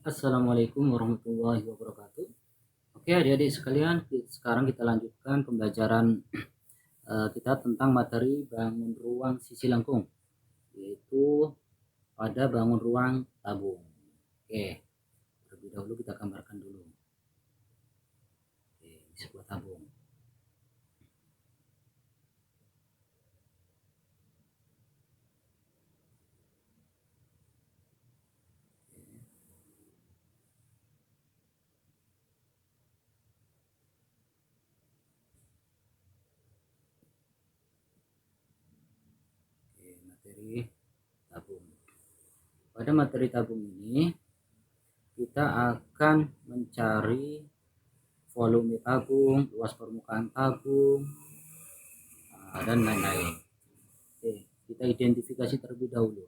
Assalamualaikum warahmatullahi wabarakatuh. Oke, adik-adik sekalian, sekarang kita lanjutkan pembelajaran kita tentang materi bangun ruang sisi lengkung, yaitu pada bangun ruang tabung. Oke, terlebih dahulu kita gambarkan dulu. Oke, ini sebuah tabung. Oke, materi tabung. Pada materi tabung ini kita akan mencari volume tabung, luas permukaan tabung, dan lain-lain. Oke, kita identifikasi terlebih dahulu.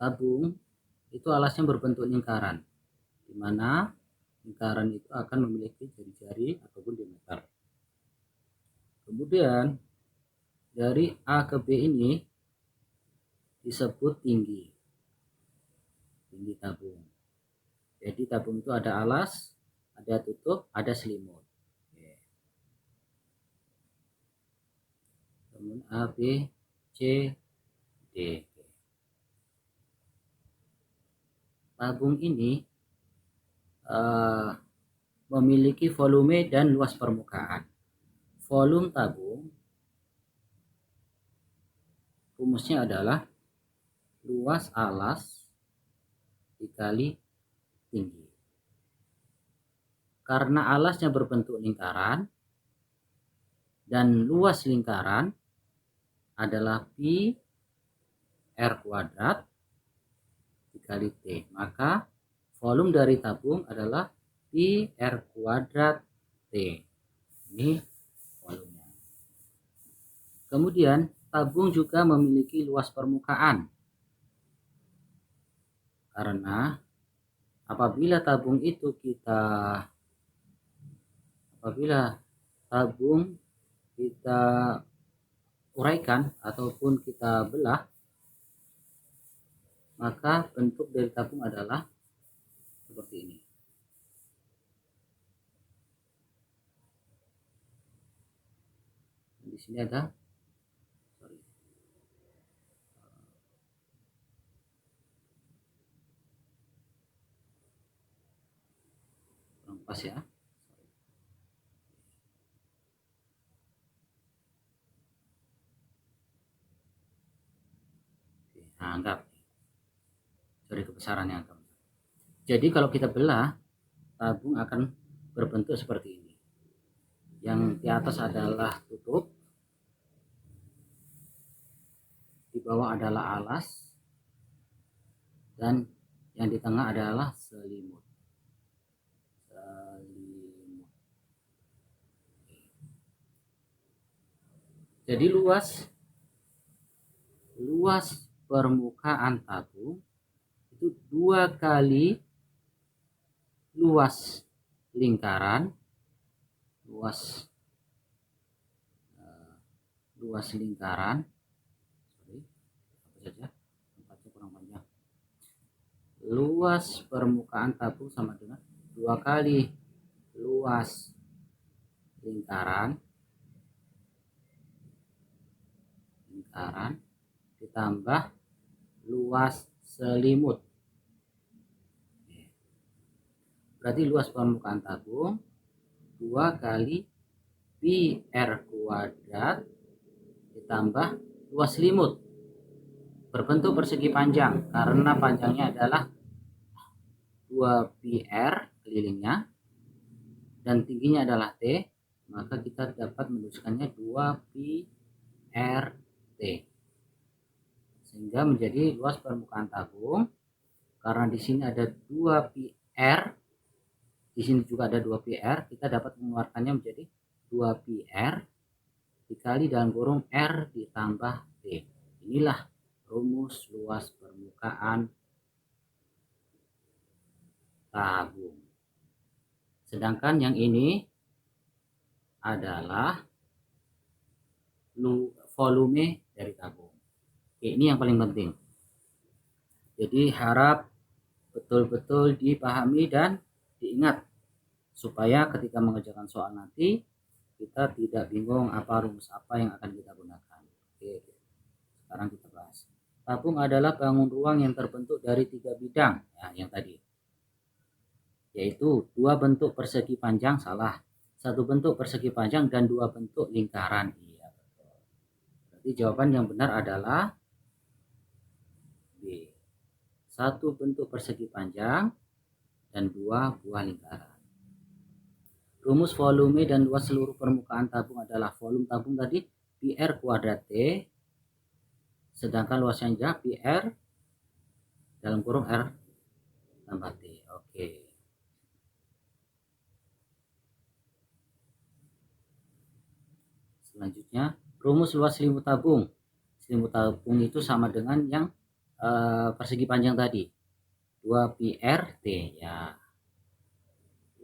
Tabung itu alasnya berbentuk lingkaran, di mana lingkaran itu akan memiliki jari-jari ataupun diameter. Kemudian dari A ke B ini disebut tinggi tabung. Jadi tabung itu ada alas, ada tutup, ada selimut. Kemudian A, B, C, D. Tabung ini memiliki volume dan luas permukaan. Volume tabung rumusnya adalah luas alas dikali tinggi. Karena alasnya berbentuk lingkaran dan luas lingkaran adalah pi R kuadrat dikali T, maka volume dari tabung adalah pi R kuadrat T. Ini volumenya. Kemudian tabung juga memiliki luas permukaan, karena apabila tabung kita uraikan ataupun kita belah, maka bentuk dari tabung adalah seperti ini. Di sini ada kurang pas ya. Nah, anggap dari kebesarannya anggap. Jadi kalau kita belah, tabung akan berbentuk seperti ini. Yang di atas adalah tutup, di bawah adalah alas, dan yang di tengah adalah selimut. Jadi luas permukaan tabung itu 2 kali luas lingkaran, luas lingkaran, luas permukaan tabung sama dengan 2 kali luas lingkaran ditambah luas selimut. Berarti luas permukaan tabung 2 kali pi R kuadrat ditambah luas selimut berbentuk persegi panjang, karena panjangnya adalah 2 pi R kelilingnya dan tingginya adalah T, maka kita dapat menuliskannya 2 pi R T, sehingga menjadi luas permukaan tabung. Karena di sini ada 2 pi R, di sini juga ada 2 pi R, kita dapat mengeluarkannya menjadi 2 pi R dikali dalam kurung R ditambah T. Inilah rumus luas permukaan tabung. Sedangkan yang ini adalah volume dari tabung. Oke, ini yang paling penting. Jadi harap betul-betul dipahami dan diingat supaya ketika mengerjakan soal nanti kita tidak bingung apa rumus apa yang akan kita gunakan. Oke, sekarang kita bahas. Tabung adalah bangun ruang yang terbentuk dari 3 bidang, ya, yang tadi, yaitu 2 bentuk persegi panjang, salah, 1 bentuk persegi panjang dan 2 bentuk lingkaran. Iya, betul. Berarti jawaban yang benar adalah B, 1 bentuk persegi panjang dan 2 buah lingkaran. Rumus volume dan luas seluruh permukaan tabung adalah volume tabung tadi PR kuadrat T, sedangkan luasnya PR dalam kurung R tambah T. Oke. Selanjutnya, rumus luas selimut tabung. Selimut tabung itu sama dengan yang persegi panjang tadi. 2 PR T, ya.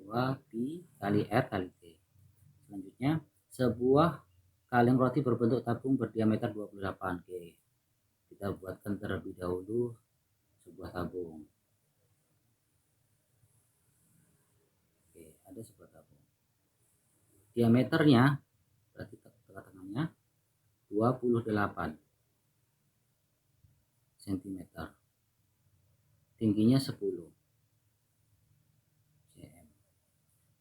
2 pi kali R kali T. Selanjutnya, sebuah kaleng roti berbentuk tabung berdiameter 28. Oke. Kita buatkan terlebih dahulu sebuah tabung. Oke, ada sebuah tabung. Diameternya berarti tengah-tengahnya 28 cm. Tingginya 10 cm.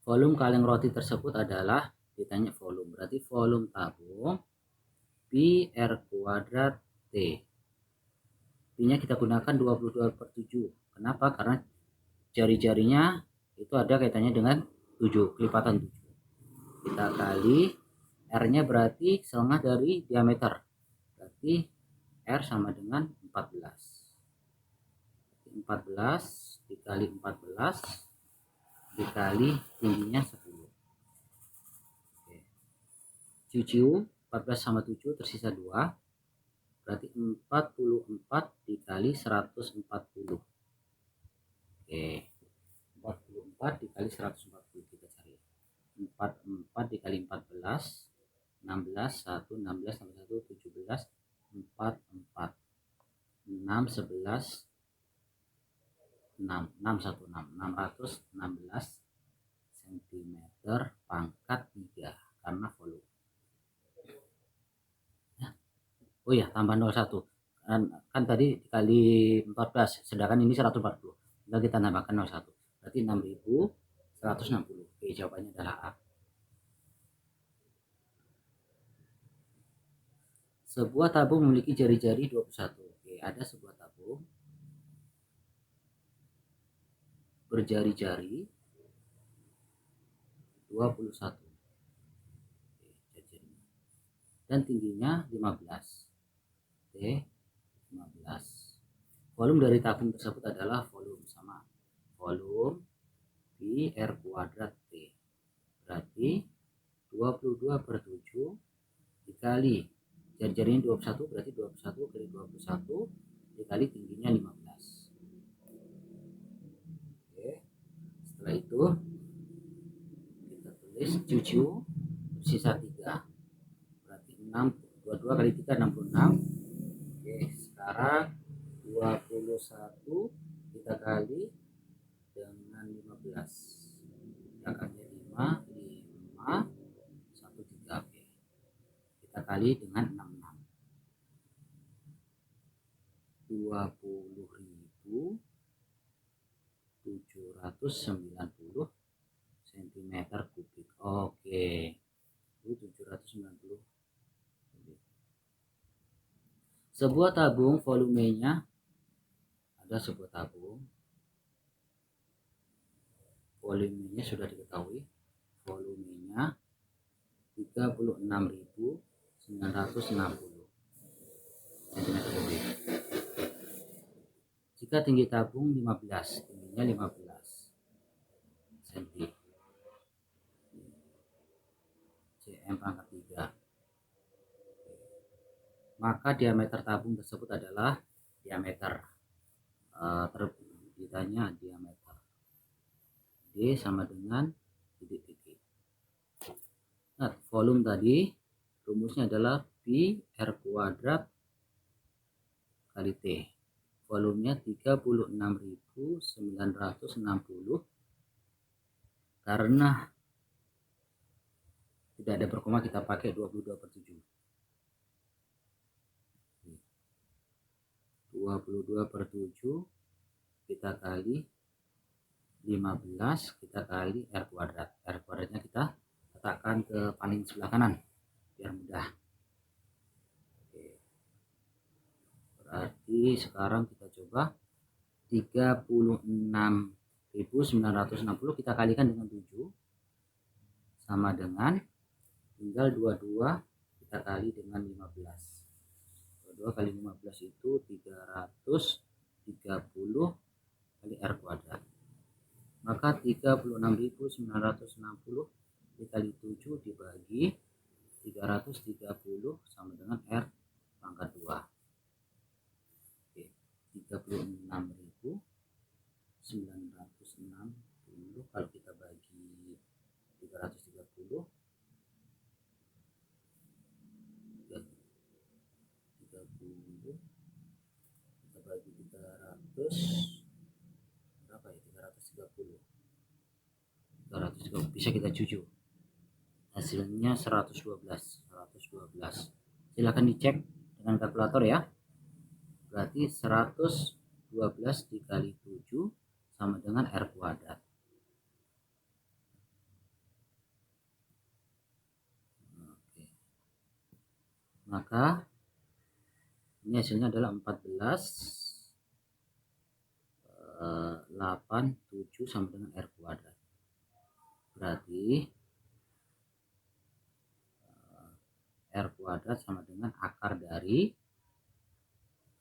Volume kaleng roti tersebut adalah, ditanya volume, berarti volume tabung pi R kuadrat T. P-nya kita gunakan 22/7. Kenapa? Karena jari-jarinya itu ada kaitannya dengan 7, kelipatan 7. Kita kali R-nya berarti setengah dari diameter. Berarti R sama dengan 14. 14 dikali 14 dikali tingginya 10. Oke. 7, 14 sama 7 tersisa 2. Berarti 44 dikali 140. Oke. 44 dikali 140 kita cari. 44 dikali 14 16 1 16 tambah 1 17 44 6 11 6 616 616 cm pangkat 3 karena volume. Oh ya, tambah 01 kan tadi dikali 14, sedangkan ini 140, tinggal kita tambahkan 01, berarti 6160. Oke, jawabannya adalah A. Sebuah tabung memiliki jari-jari 21. Oke, ada sebuah tabung berjari-jari 21. Oke, dan tingginya 15. Oke, 15. Volume dari tabung tersebut adalah volume, sama volume pi R kuadrat T. Berarti 22/7 dikali jari-jarinya 21, berarti 21 kali 21 dikali tingginya 15. Oke, setelah itu kita tulis 7 sisa 3, berarti 6, 22 kali 3 66. Oke, sekarang 21 kita kali dengan 15, belakangnya 5 1 3. Oke, kita kali dengan 66, 20.790 cm kubik. Oke, 790. Sebuah tabung volumenya, ada sebuah tabung volumenya sudah diketahui, volumenya 36.960 cm kubik. Jika tinggi tabung 15, tingginya 15 cm, cm pangkat 3, maka diameter tabung tersebut adalah diameter, ditanya diameter, D sama dengan titik-titik. Nah, volume tadi rumusnya adalah pi R kuadrat kali T. volumenya 36.960. Karena tidak ada berkoma, kita pakai 22/7. 22/7 kita kali 15, kita kali R kuadrat. R kuadratnya kita letakkan ke paling sebelah kanan biar mudah. Oke. Berarti sekarang kita coba 36.960 kita kalikan dengan 7 sama dengan, tinggal 22 kita kali dengan 15. 22 kali 15 itu 330 kali R kuadrat. Maka 36.960 dikali 7 dibagi 330 sama dengan R pangkat 2. Oke, 36.960 kalau kita bagi 330, 30 kita bagi 300, berapa ya? 330 bisa kita jujur, hasilnya 112. Silahkan dicek dengan kalkulator ya. Berarti 112 dikali 7 sama dengan R kuadrat. Oke. Maka ini hasilnya adalah 14,87 sama dengan R kuadrat. Berarti R kuadrat sama dengan akar dari,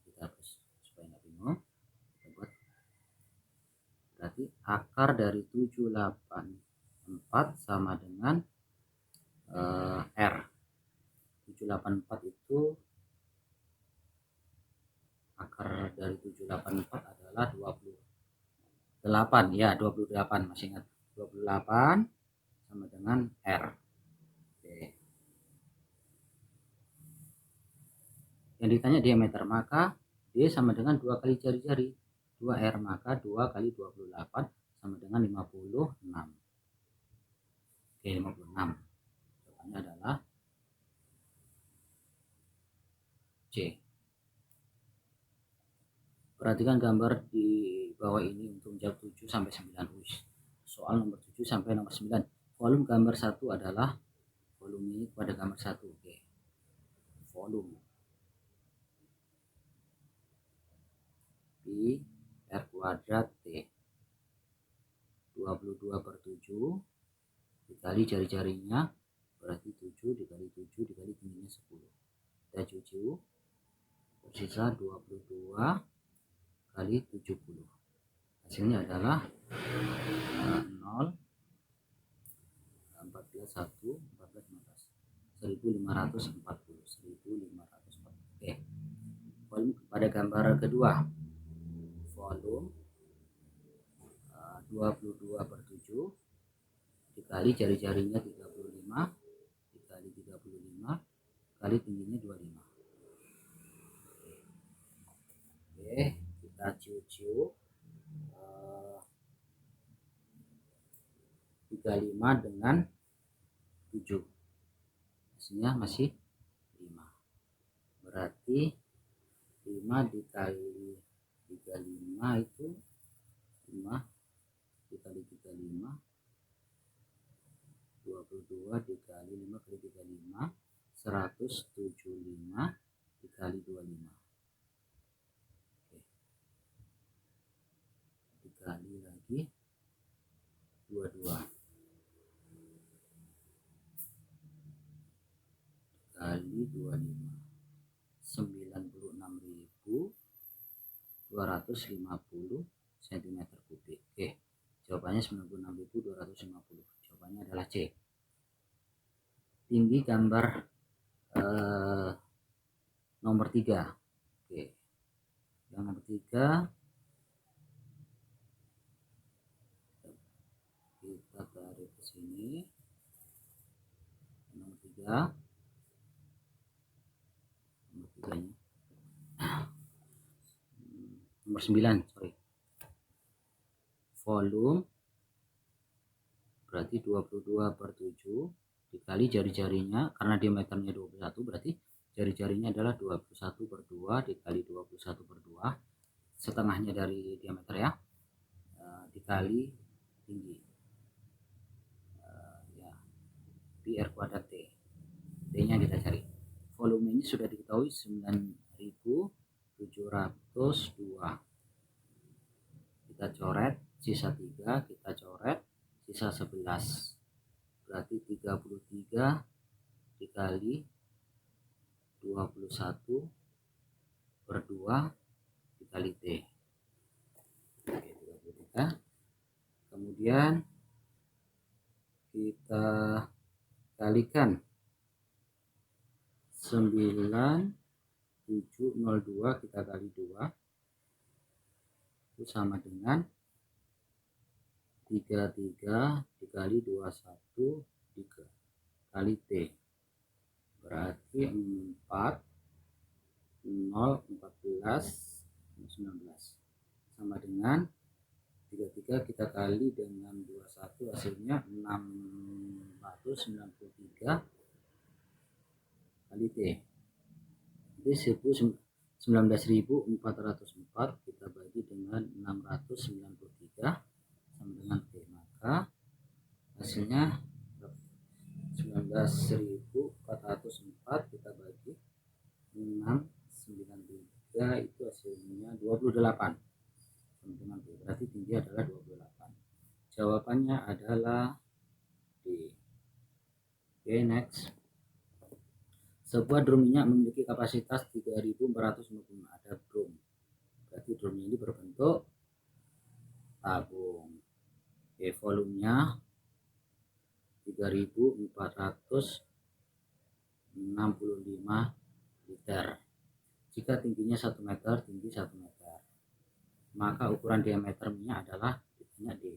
kita hapus supaya nggak bingung, kita buat. Berarti akar dari 784 sama dengan R. 784 itu, akar dari 784 adalah 28 ya, 28 masih ingat, 28 sama dengan R. Oke. Yang ditanya diameter, maka D sama dengan 2 kali jari-jari 2R, maka 2 kali 28 sama dengan 56. Oke, 56. Jawabannya adalah C. Perhatikan gambar di bawah ini untuk menjawab 7 sampai 9. Soal nomor 7 sampai nomor 9. Volume gambar 1 adalah volume ini pada gambar 1. Oke. Volume P R kuadrat T 22/7 dikali jari-jarinya, berarti 7 dikali 7 dikali tingginya 10. Kita cuci, tersisa 22 kali 70. Hasilnya adalah 0, 14, 1, 14, 15, 1540. Oke. Volume pada gambar kedua, volume 22/7 dikali jari-jarinya 35 dikali 35 kali tingginya 25. Oke, kita ciu-ciu 35 dengan 7, hasilnya masih 5. Berarti 5 dikali 35 itu 5 dikali 35, 22 dikali 5 kali 35, 175 dikali 25. Oke. Dikali lagi 22 kali 25, 96.250 cm3. Oke, jawabannya 96.250. Jawabannya adalah C. Tinggi gambar nomor 3. Oke, yang nomor 3 kita tarik ke sini. Nomor 3, nomor 3-nya nomor 9, sorry. Volume berarti 22/7 dikali jari-jarinya, karena diameternya 21 berarti jari-jarinya adalah 21/2 dikali 21/2, setengahnya dari diameter ya, dikali tinggi, ya, pi R kuadrat T. T nya kita cari. Volume ini sudah diketahui 9.702. Kita coret sisa 3, kita coret sisa 11, berarti 33 dikali 21/2 dikali T. Oke, 33. Kemudian kita kalikan 9702, kita kali 2 itu sama dengan 33 dikali 21 dikali T, berarti 14 sama dengan 33 kita kali dengan 21, hasilnya 693 kali T. Jadi 19.404 kita bagi dengan 693 sama dengan T, maka hasilnya 19.404 kita bagi 693 itu hasilnya 28 sama dengan T, berarti tinggi adalah 28. Jawabannya adalah D. Oke, next. Sebuah drum minyak memiliki kapasitas 3.450. Ada drum, berarti drumnya ini berbentuk tabung. Oke, volumenya 3.465 liter. Jika tingginya 1 meter, tinggi 1 meter, maka ukuran diameter minyak adalah titiknya D.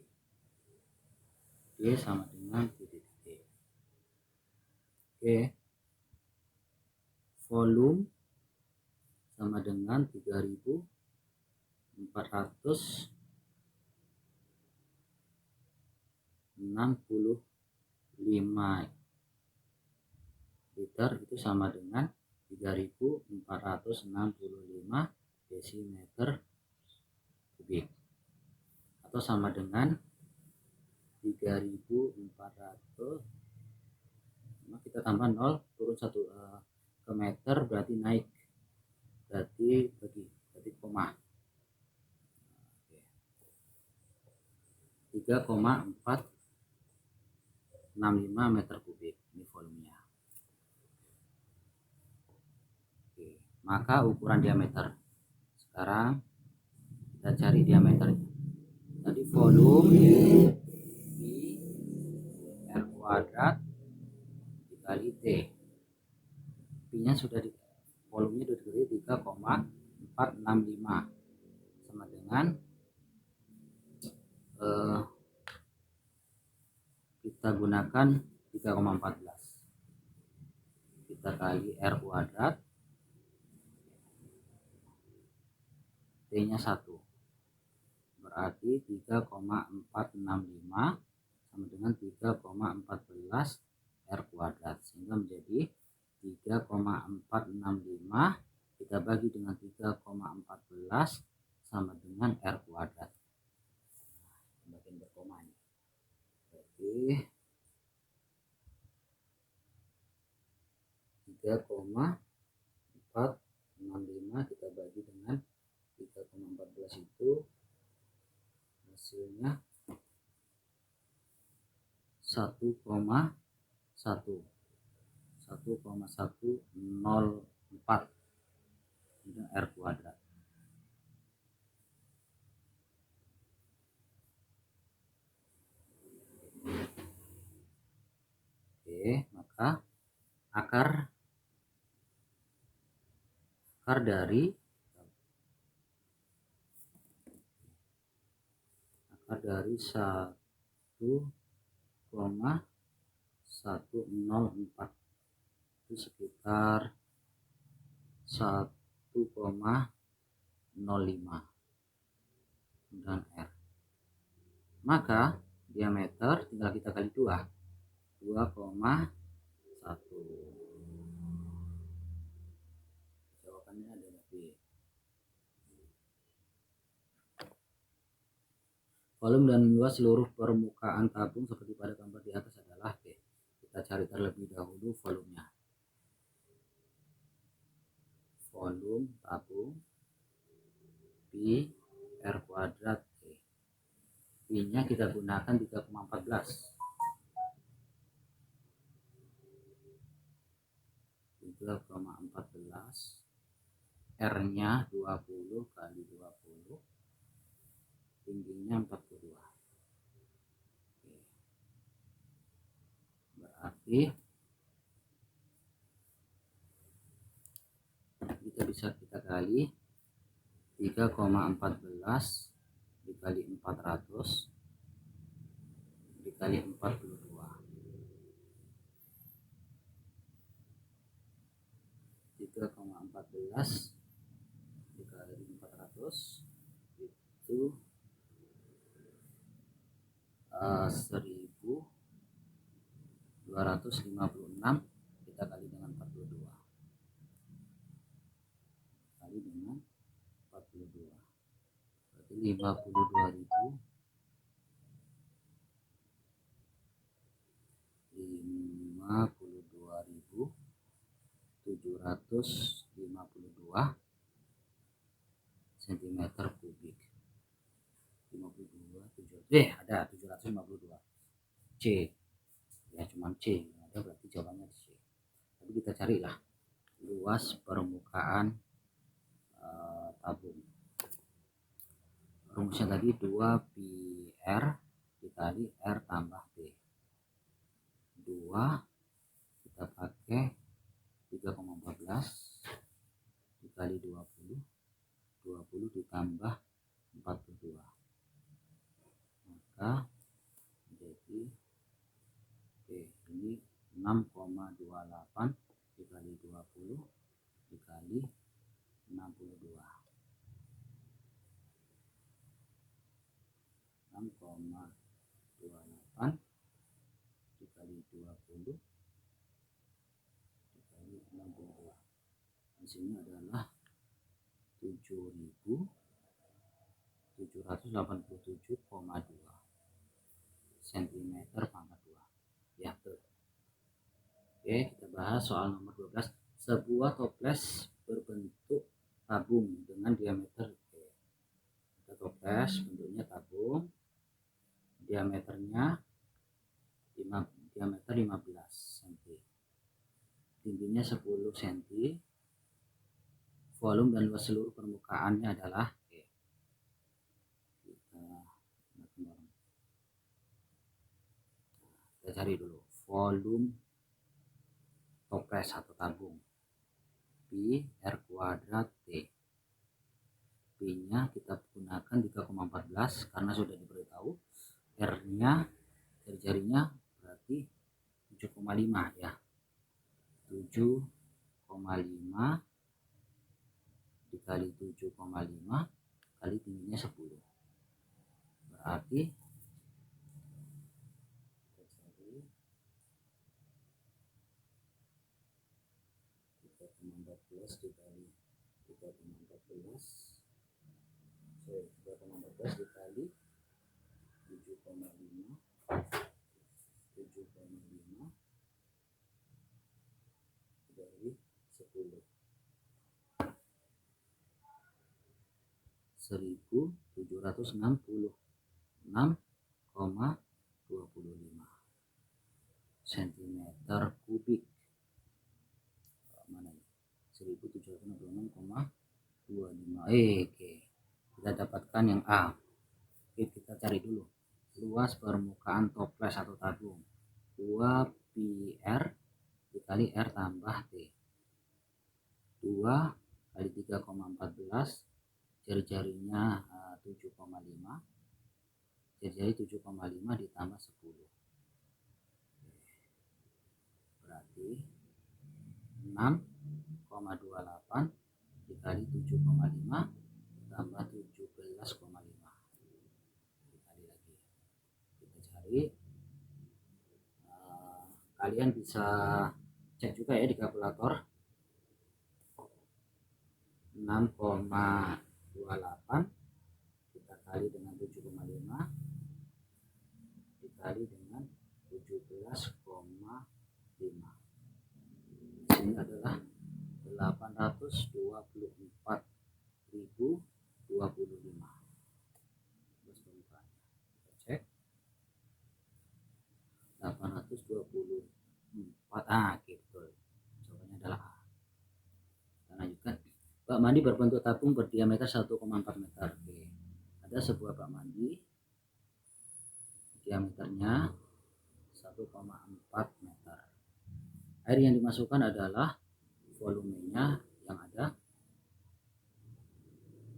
D sama dengan titik D. Oke, volume sama dengan 3.465 liter, itu sama dengan 3.465 desimeter kubik, atau sama dengan 3.400, kita tambah 0, turun 1 ke meter, berarti naik, berarti berarti koma. 3,465 meter kubik ini volumenya. Oke, maka ukuran diameter. Sekarang kita cari diameternya. Tadi volume pi R kuadrat dikali T. Pi-nya sudah volumenya sudah dikali 3,465 sama dengan kita gunakan 3,14, kita kali R kuadrat, T nya 1, berarti 3,465 sama dengan 3,14 R kuadrat, sehingga menjadi 3,465 kita bagi dengan 3,14 sama dengan R kuadrat. Bagian berkoma ini. Berarti 3,465 kita bagi dengan 3,14 itu hasilnya 1,104 R kuadrat. Oke, maka akar dari 1,104 itu sekitar 1,05. dan R. Maka diameter tinggal kita kali 2,1. Jawabannya adalah B. Volume dan luas seluruh permukaan tabung seperti pada gambar di atas adalah B. Kita cari terlebih dahulu volumenya. Volume tabung Pi R kuadrat T. Pi-nya kita gunakan 3,14. 3,14. R-nya 20 kali 20. Tingginya 42. Oke. Berarti kita kali 3,14 dikali 400 dikali 42. 3,14 dikali 400 itu 1256. Kita kali dengan 42 kali dengan 42 berarti 52.752 cm kubik. 52 ada 752 C ya, cuman C ada, berarti jawabannya C. Tapi kita carilah luas permukaan tabung. Rumusnya tadi 2 pi R dikali R tambah T. 2 kita pakai 3,14 dikali 20 ditambah 42, maka jadi ini 6,28 dikali 20 dikali 62. 6,28 dikali 20 dikali 62. Hasilnya adalah 7.787,2 cm pangkat 2 ya, tuh. Oke, kita bahas soal nomor 12. Sebuah toples berbentuk tabung dengan diameter D. Kita toples bentuknya tabung, diameter 15 cm, tingginya 10 cm, volume dan luas seluruh permukaannya adalah E. Kita cari dulu volume toples atau tabung Pi R kuadrat T. Pi-nya kita gunakan 3,14 karena sudah diberitahu. R-nya jari-jarinya berarti 7,5 ya. 7,5 dikali 7,5 kali tingginya 10. Berarti 3,14 dikali 3,14 dikali 7,5 dari 10, 1766,25 cm kubik. Mana ini? 1766,25. Oke. Kita dapatkan yang A. Oke, kita cari dulu luas permukaan toples atau tabung 2 pi R dikali R tambah T. 2 kali 3,14, jari-jarinya 7,5, jari-jari 7,5 ditambah 10. Berarti 6,28 dikali 7,5 tambah 17,5. baik. Kalian bisa cek juga ya di kalkulator. 6,28 kita kali dengan 7,5 dikali dengan 17,5. Ini adalah 824.025. Kita cek 824. Gitu. Jawabannya adalah A. Kita lanjutkan. Bak mandi berbentuk tabung berdiameter 1,4 meter. Oke. Ada sebuah bak mandi diameternya 1,4 meter. Air yang dimasukkan adalah volumenya yang ada,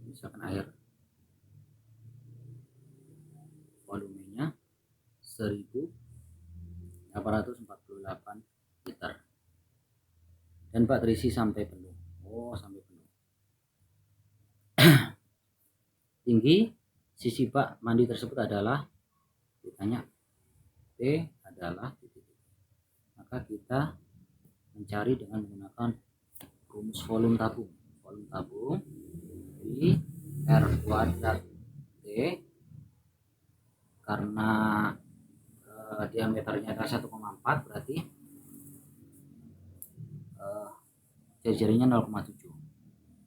misalkan air volumenya 1848 liter dan bak terisi sampai penuh. Sampai penuh. Tinggi sisi bak mandi tersebut adalah, ditanya P adalah titik. Maka kita mencari dengan menggunakan rumus volume tabung. Volume tabung di R kuadrat T, karena diameternya adalah 1,4, berarti jari-jarinya 0,7.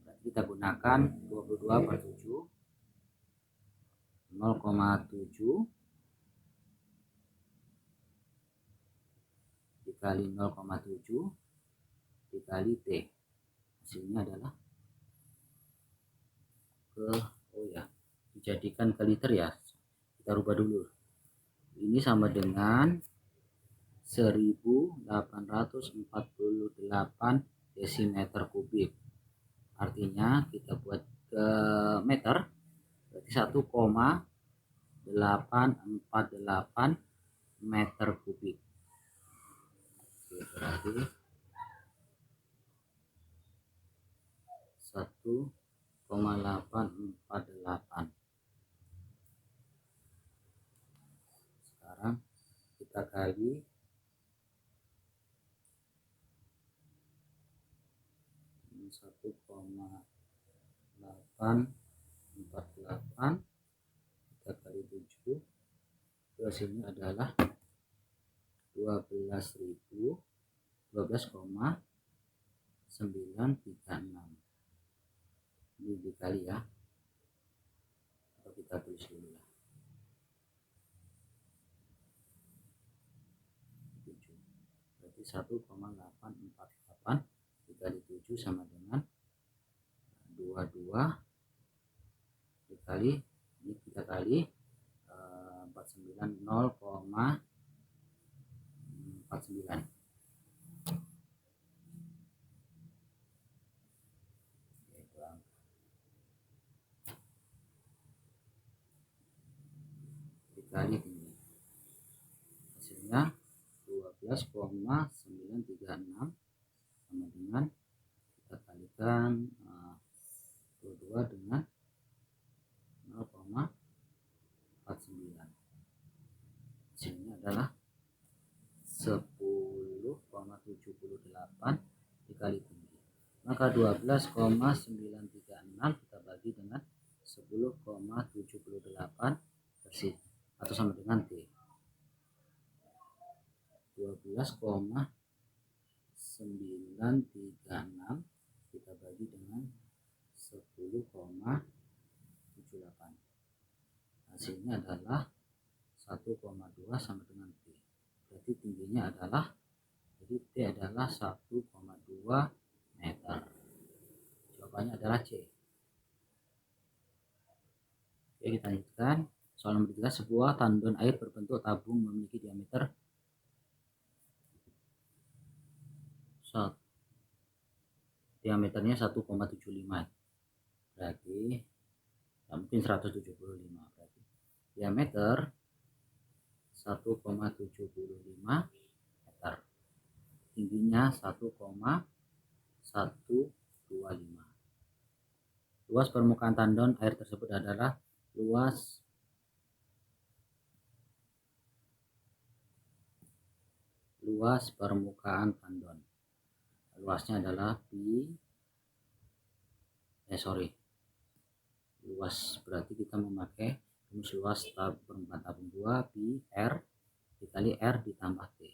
Berarti kita gunakan 22/7, 0,7 dikali 0,7 dikali T. Hasilnya adalah dijadikan ke liter ya. Kita rubah dulu. Ini sama dengan 1848 desimeter kubik. Artinya kita buat ke meter, berarti 1,848 meter kubik. Berarti 1,848. Sekarang kita kali 1,848 kita kali 7, hasilnya adalah 12,936. Ini dikali ya, atau kita tulis dulu lah, 7. Berarti 1,848 dikali 7 sama dengan 22 dikali, ini kita kali 49, 0,49. Dikali ini, hasilnya 12,936 sama dengan, kita kalikan 22 dengan 0,49. Hasilnya adalah 10,78 dikali tinggi. Maka 12,936 kita bagi dengan 10,78 persis, atau sama dengan T. 12,936 kita bagi dengan 10,78. Hasilnya adalah 1,2 sama dengan T. Berarti tingginya adalah, jadi T adalah 1,2 meter. Jawabannya adalah C. Oke, kita lanjutkan. Soal nomor 3, sebuah tandon air berbentuk tabung memiliki diameter diameternya 1,75. Berarti ya mungkin 175. Berarti diameter 1,75 meter. Tingginya 1,125. Luas permukaan tandon air tersebut adalah luas luas permukaan tandon. Luasnya adalah luas berarti kita memakai rumus luas permukaan tabung 2 pi R dikali R ditambah T.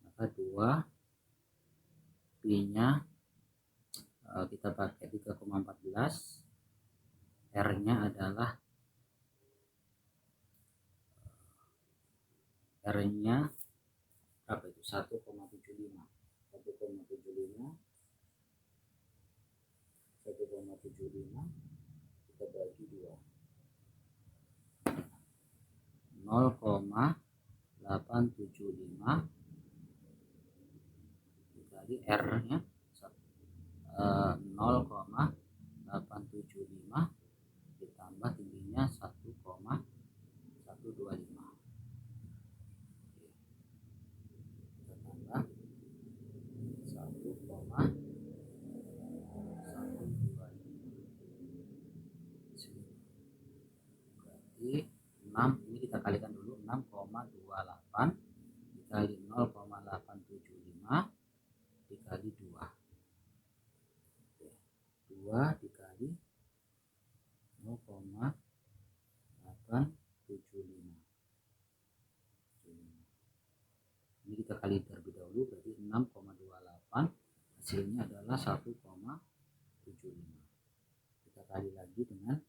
Maka 2 pi nya kita pakai 3,14, R nya adalah berapa itu? 1,75 kita bagi 2, 0,875 dikali R nya 0,875 ditambah tingginya 1,125. Kita tambah 1,125. Berarti 6, ini kita kalikan dulu, 6,28 dikali 0,875 dikali 2. 2 dikali 0,875. Ini kita kali terlebih dahulu, berarti 6,28 hasilnya adalah 1,75. Kita kali lagi dengan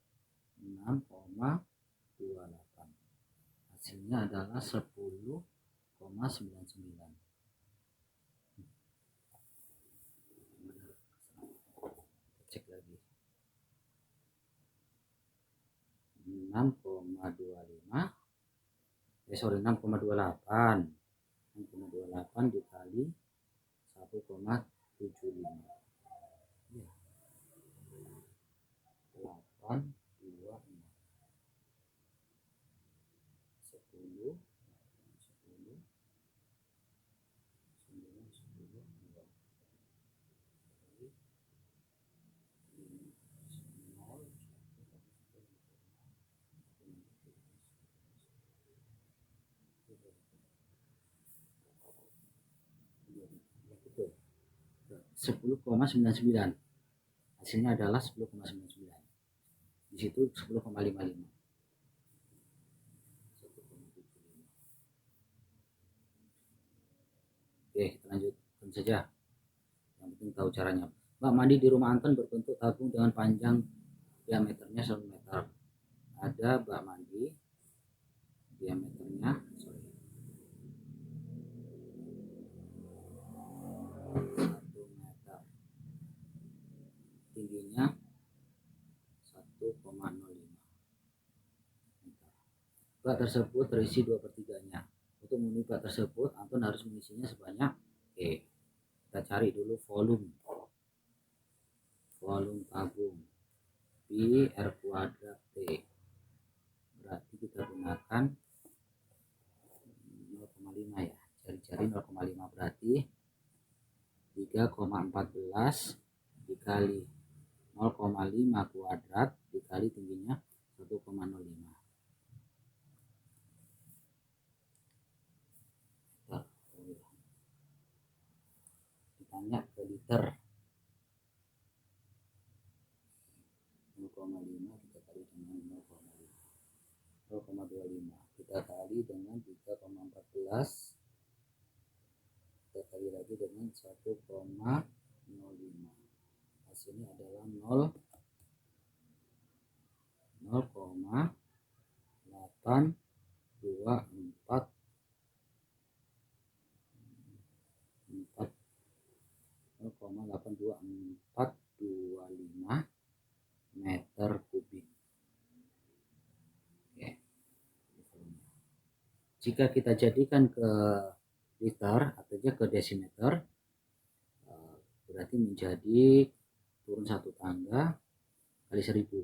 6,28 hasilnya adalah 10,99. Cek lagi 6,28 dikali 1,75 ya, 826 10 10,99. Hasilnya adalah 10,99. Di situ 10,55. Oke, kita lanjutkan saja. Yang penting tahu caranya. Bak mandi di rumah Anton berbentuk tabung dengan panjang diameternya 1 meter. Ada bak mandi diameternya 1 meter, tingginya 1,05 meter. Bak tersebut terisi 2/3-nya. Untuk memenuhi bak tersebut, Anton harus mengisinya sebanyak kita cari dulu volume tabung pi R kuadrat T. Berarti kita gunakan 0,5 ya, cari-cari 0,5 berarti 3,14 dikali 0,5 kuadrat dikali tingginya 1,05 ditanya ke liter. 0,5 kita kali dengan 0,25 kita kali dengan 3,14 kita kali lagi dengan 1,05 hasilnya adalah 0,824 0,82425 meter kubik. Oke. Jika kita jadikan ke liter atau ke desimeter, berarti menjadi turun 1 tangga kali 1000,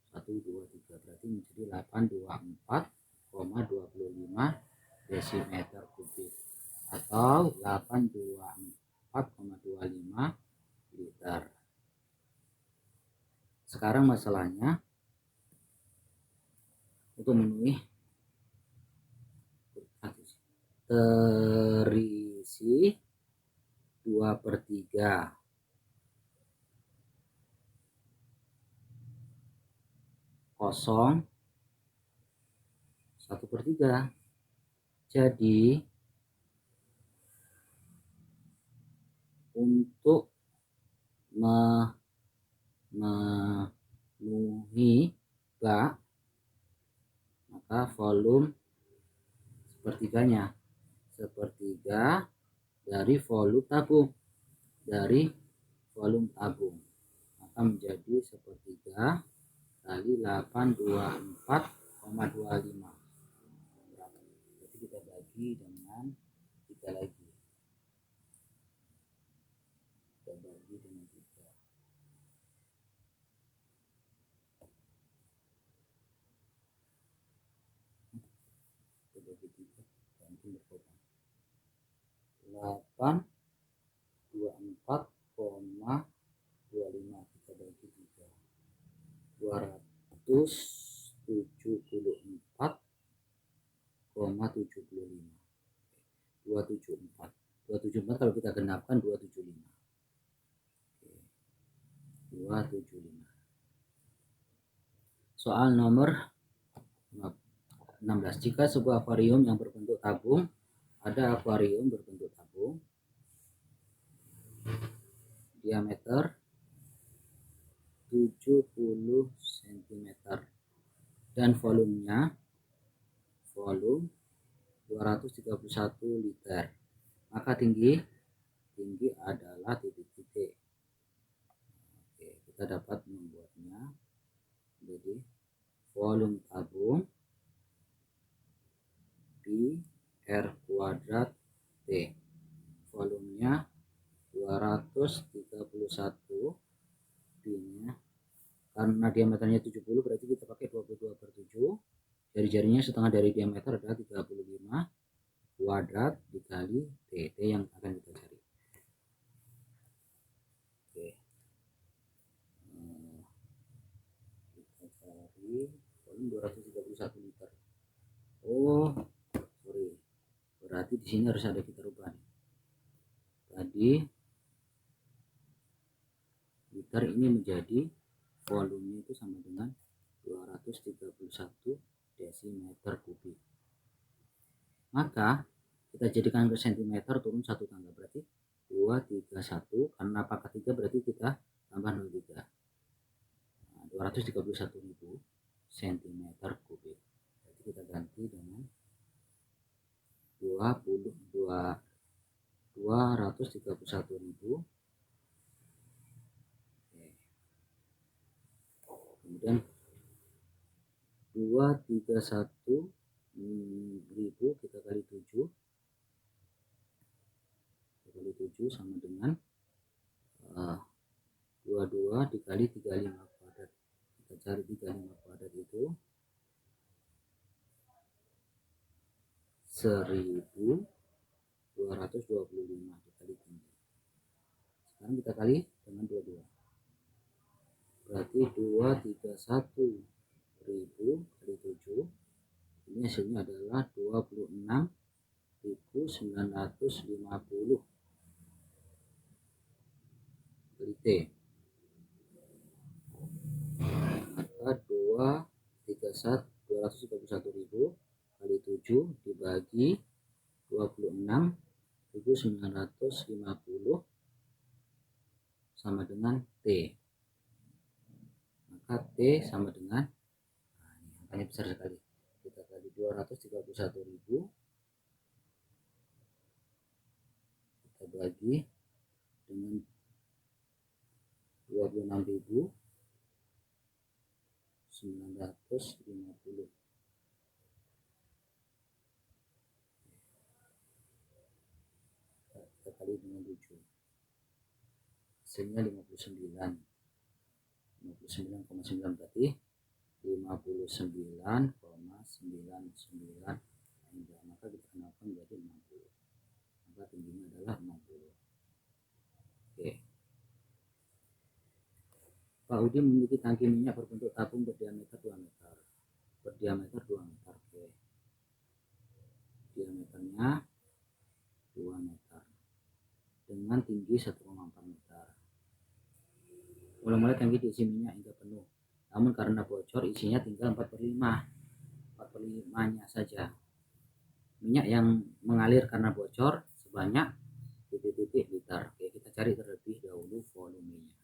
1, 2, 3, berarti menjadi 824,25 desimeter kubik atau 824,25 liter. Sekarang masalahnya untuk memenuhi isi 2/3. Kosong 1/3. Jadi untuk memenuhi bak, maka volume sepertiganya, sepertiga dari volume tabung, maka menjadi sepertiga kali 824,25. Jadi kita bagi dengan 3 lagi. Kita bagi dengan 3. Kita bagi 3, ganti berkurang. 824,25 kita bagi 3. 274,75. 274. 274 kalau kita genapkan 275. 275. Soal nomor 16. Jika sebuah akuarium yang berbentuk tabung, ada akuarium berbentuk tabung, diameter 70 cm dan volumenya 231 liter, maka tinggi adalah titik-titik. Oke, kita dapat membuatnya. Jadi volume tabung pi R kuadrat T, volumenya 231, pi-nya karena diameternya 70 berarti kita pakai 22/7. Jari-jarinya setengah dari diameter adalah 35 kuadrat dikali T yang akan kita cari. Oke. Kita cari volume 231 liter. Oh, sorry. Berarti di sini harus ada kita rubah nih. Tadi liter ini menjadi volumenya itu sama dengan 231 desimeter kubik. Maka kita jadikan ke sentimeter, turun 1 tangga, berarti 231, karena pangkat 3 berarti kita tambah 03. Nah, 231.000 cm kubik. Jadi kita ganti dengan 231.000. Kemudian 231.000 kita kali 7 sama dengan 22 dikali 35 kuadrat. Kita cari 35 kuadrat itu 1225 dikali tinggi. Sekarang kita kali dengan 22. Berarti 231.000 kali 7. Ini hasilnya adalah 26.950 kali T. Maka 231.000 kali 7 dibagi 26.950 sama dengan T. Maka T sama dengan, nah ini angkanya besar sekali, kita kali 231.000, kita bagi dengan 26.950. Kita kali dengan 7, hasilnya 59,9 berarti 59,99, maka kita kenalkan menjadi 60, maka tingginya adalah 60. Oke. Pak Udi memiliki tangki minyak berbentuk tabung berdiameter 2 meter. Oke. Diameternya 2 meter. dengan tinggi 1,4 meter. Mula-mula tangki diisi minyak hingga penuh, namun karena bocor isinya tinggal 4/5-nya saja. Minyak yang mengalir karena bocor sebanyak titik-titik liter. Oke, kita cari terlebih dahulu volumenya.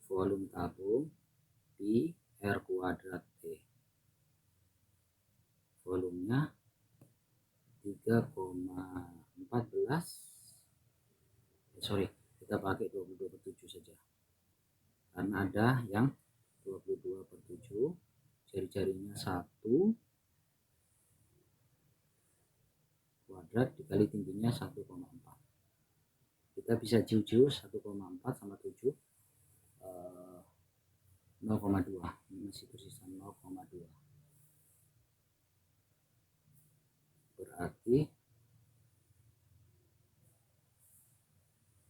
Volume tabung pi R kuadrat T. Volumenya 3,14. Kita pakai 22/7 saja. Karena ada yang 22/7, jari-jarinya 1 kuadrat dikali tingginya 1,4. Kita bisa jiu-jiu 1,4 sama 7, 0,2. Ini masih tersisa 0,2. Berarti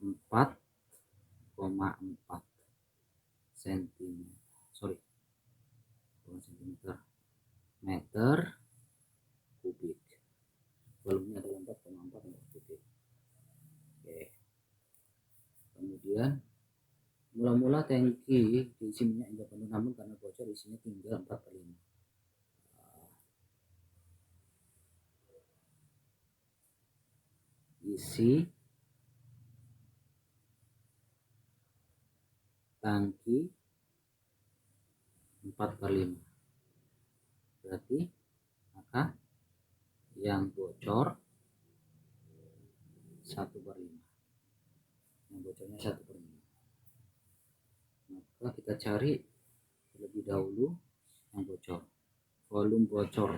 4,4 cm. Meter kubik. Volumenya adalah 4,4 meter kubik. Oke. Kemudian mula-mula tangki diisi minyak hingga penuh, namun karena bocor isinya tinggal 4/5. Isi tangki 4/5. Berarti maka yang bocor 1/5. Yang bocornya 1/5. Maka kita cari terlebih dahulu yang bocor. Volume bocor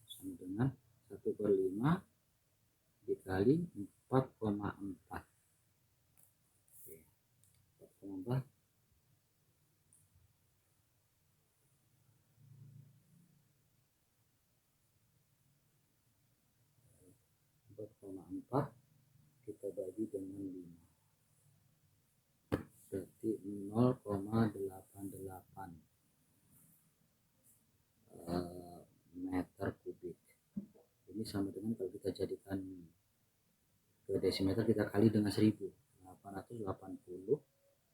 sama dengan 1/5 dikali 4,4. 4,4 kita bagi dengan 5, berarti 0,88 meter kubik. Ini sama dengan kalau kita jadikan ke desimeter, kita kali dengan 1880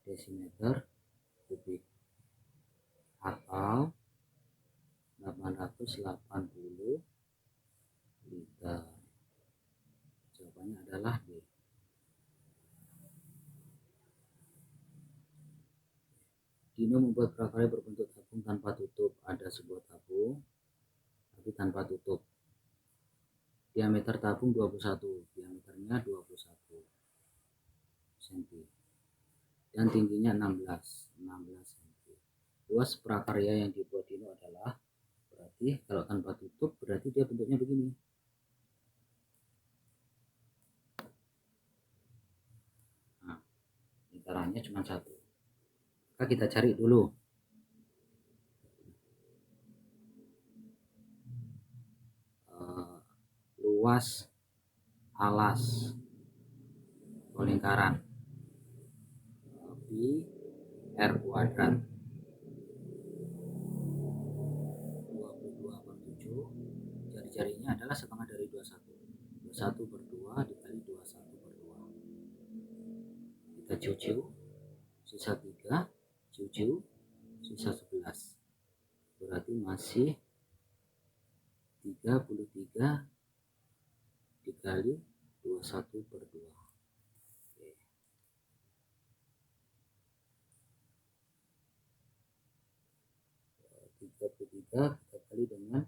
desimeter kubik atau 880 liter. Jawabannya adalah D. Dino membuat prakarya berbentuk tabung tanpa tutup. Ada sebuah tabung tapi tanpa tutup. Diameter tabung 21, diameternya 21 cm dan tingginya 16 cm. Luas prakarya yang dibuat Dino adalah, berarti kalau tanpa tutup berarti dia bentuknya begini. Nah, lingkarannya cuma 1. Maka kita cari dulu luas alas atau lingkaran pi R kuadrat 22/7. Jari-jarinya adalah setengah dari 21. 21/2 dikali 21/2. Kita ciu-ciu, sisa 3, ciu-ciu, sisa 11. Berarti masih 33 dikali 21/2. Oke. 33 kita kali dengan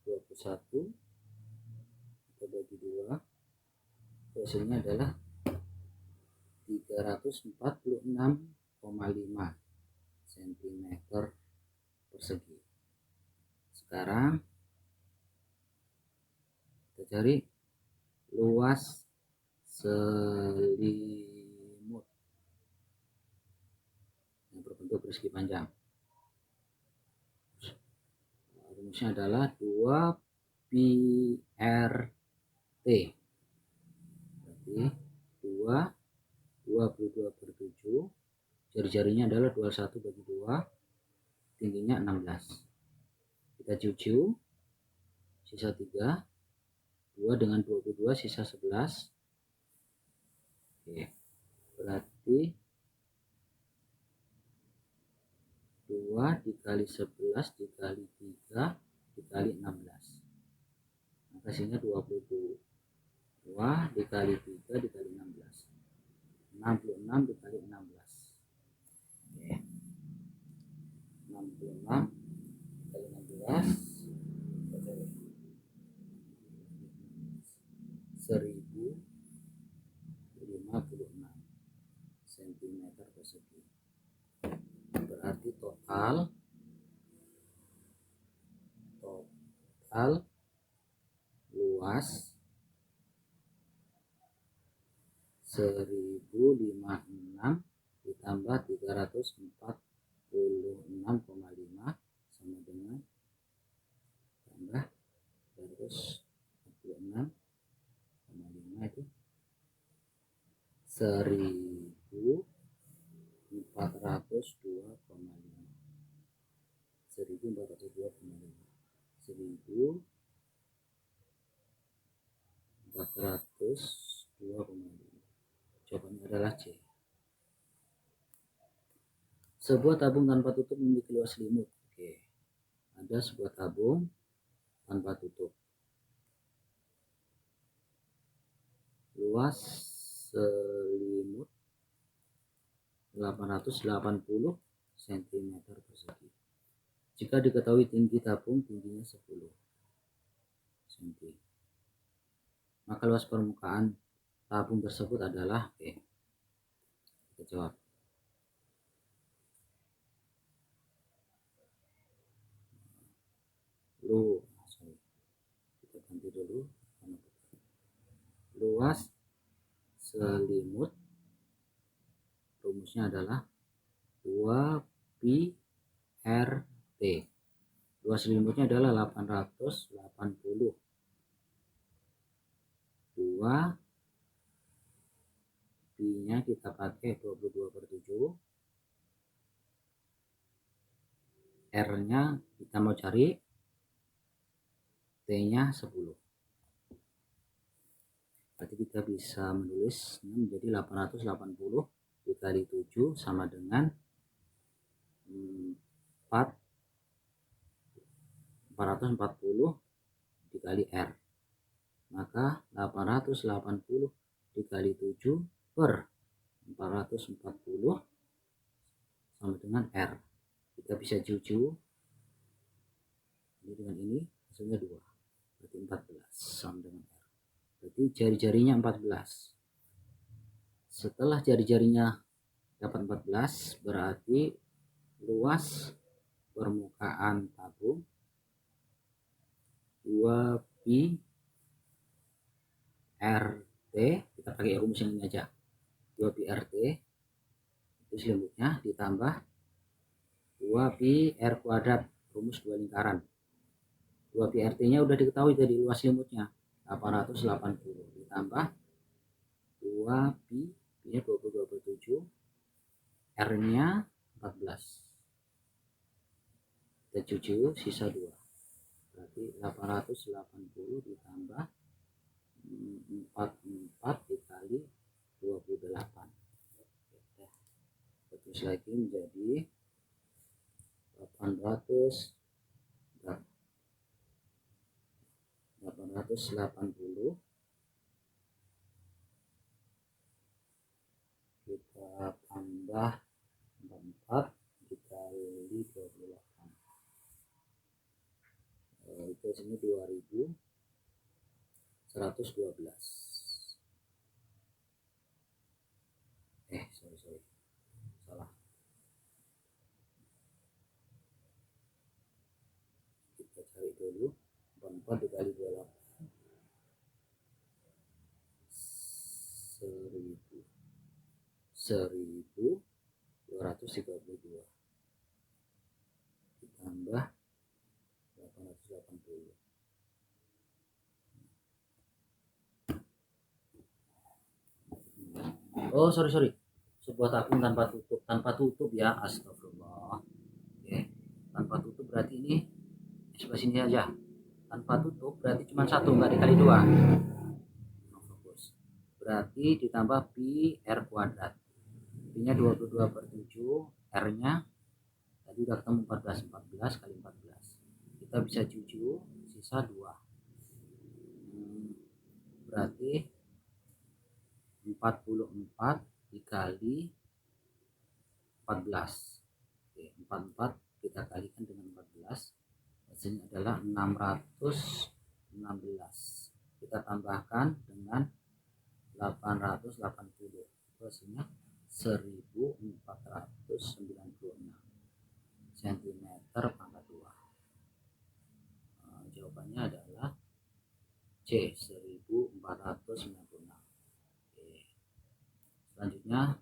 21, kita bagi 2, hasilnya adalah 346,5 cm persegi. Sekarang kita cari luas selimut yang berbentuk persegi panjang. Rumusnya adalah 2 pi R T. Berarti 22/7, jari-jarinya adalah 21/2, tingginya 16. Kita kita cucu sisa 3, 2 dengan 22 sisa 11. Oke, berarti 2 dikali 11 dikali 3 dikali 16, maka hasilnya 22 dikali 3 dikali 16, 66 dikali 16. Oke, 66 dikali 16 1056 cm persegi. Berarti total luas 1056 ditambah 346,5 sama dengan tambah 346,5 itu 1402,5 1402,5. Jawabannya adalah C. Sebuah tabung tanpa tutup memiliki luas selimut. Oke, ada sebuah tabung tanpa tutup, luas selimut 880 cm persegi. Jika diketahui tinggi tabung, tingginya 10 cm, maka luas permukaan tabung tersebut adalah, oke, kita jawab. Kita ganti dulu. Luas selimut rumusnya adalah 2 pi RT. Luas selimutnya adalah 880. 2 pi nya kita pakai 22/7, R nya kita mau cari, T nya 10. Berarti kita bisa menulis menjadi 880 dikali 7 sama dengan 440 dikali R, maka 880 dikali 7 per 440 sama dengan R. Kita bisa cucu ini dengan ini, hasilnya 2, berarti 14 sama dengan R. Berarti jari-jarinya 14. Setelah jari-jarinya dapat 14, berarti luas permukaan tabung 2 pi RT, kita pakai rumus yang ini aja, 2 pi RT itu selimutnya ditambah 2 pi R kuadrat, rumus 2 lingkaran. 2 pi RT nya udah diketahui tadi, luas selimutnya 880 ditambah 2 pi nya 22/7, R nya 14, kita cuci sisa 2, berarti 880 ditambah 44 dikali 28, terus lagi menjadi 880 kita tambah 4 dikali 28, itu sini 2112. Sorry, salah. Kita cari dulu 4 dikali 28, 1232 ditambah 880. Oh, sorry, sebuah tabung tanpa tutup ya, astagfirullah. Oke, tanpa tutup berarti ini sebelah sini aja tanpa tutup, berarti cuma satu, nggak dikali dua. Fokus. Berarti ditambah pi r kuadrat. Pi nya 22/7, r nya tadi udah ketemu 14 kali 14, kita bisa 7, sisa 2. Berarti 44 dikali 14. Oke, 44 kita kalikan dengan 14, hasilnya adalah 616. Kita tambahkan dengan 880, hasilnya 1496 cm pangkat 2. Jawabannya adalah C, 1496. Oke. Selanjutnya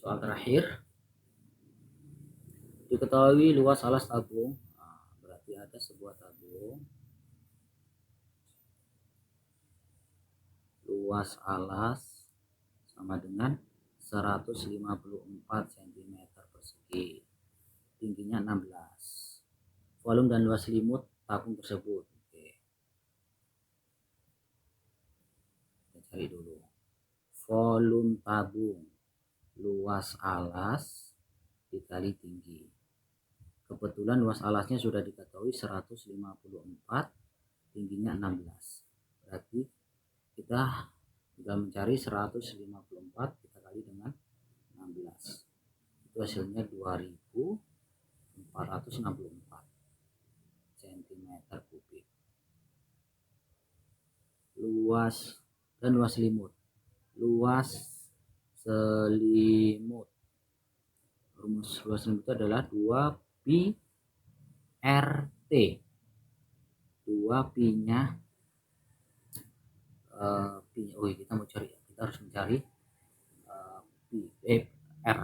soal terakhir. Diketahui luas alas tabung, berarti ada sebuah tabung, luas alas sama dengan 154 cm persegi, tingginya 16. Volume dan luas selimut tabung tersebut. Oke. Kita cari dulu. Volume tabung, luas alas dikali tinggi. Kebetulan luas alasnya sudah diketahui 154, tingginya 16. Berarti kita sudah mencari 154, kita kali dengan 16. Itu hasilnya 2464 cm kubik. Luas dan luas selimut. Luas selimut. Rumus luas selimut itu adalah 2 pi RT. 2 pi-nya kita harus mencari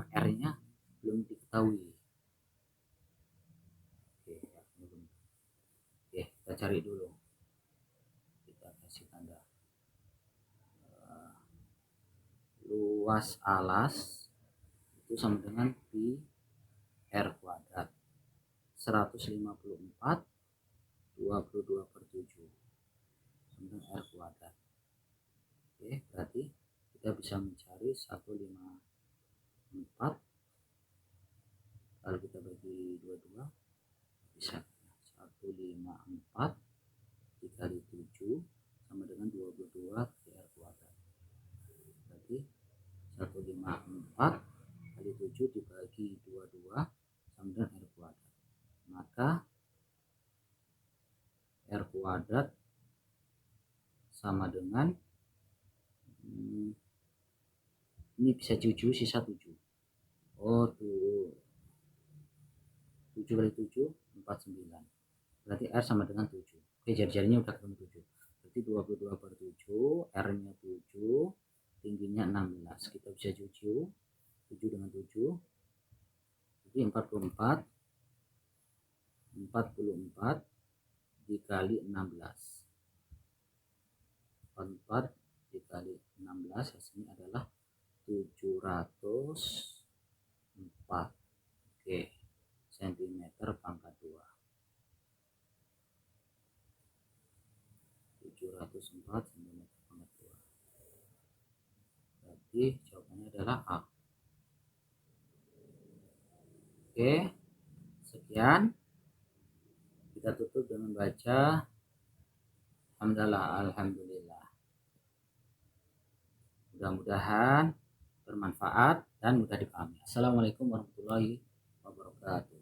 R-nya belum diketahui. Oke, kita cari dulu. Kita kasih tanda. Luas alas itu sama dengan pi R kuadrat. 154 22/7 sama dengan R kuadrat. Oke, berarti kita bisa mencari 154. Kalau kita bagi 22 bisa 154 dikali 7 sama dengan 22 R kuadrat. Berarti 154 kali 7 dibagi 22 sama dengan R kuadrat. Maka R kuadrat sama dengan ini bisa 7, sisa 7. Oh, tuh 7 kali 7 49. Berarti R sama dengan 7. Oke, jari-jarinya udah ketemu 7. Berarti 22/7, R-nya 7, tingginya 16. Kita bisa 7 dengan 7. Jadi 44 dikali 16. 44 dikali 16 hasilnya adalah 704. Oke, cm pangkat 2. 704 cm pangkat 2. Berarti jawabannya adalah A. Oke, sekian. Kita tutup dengan baca alhamdulillah. Mudah-mudahan bermanfaat dan mudah dipahami. Assalamualaikum warahmatullahi wabarakatuh.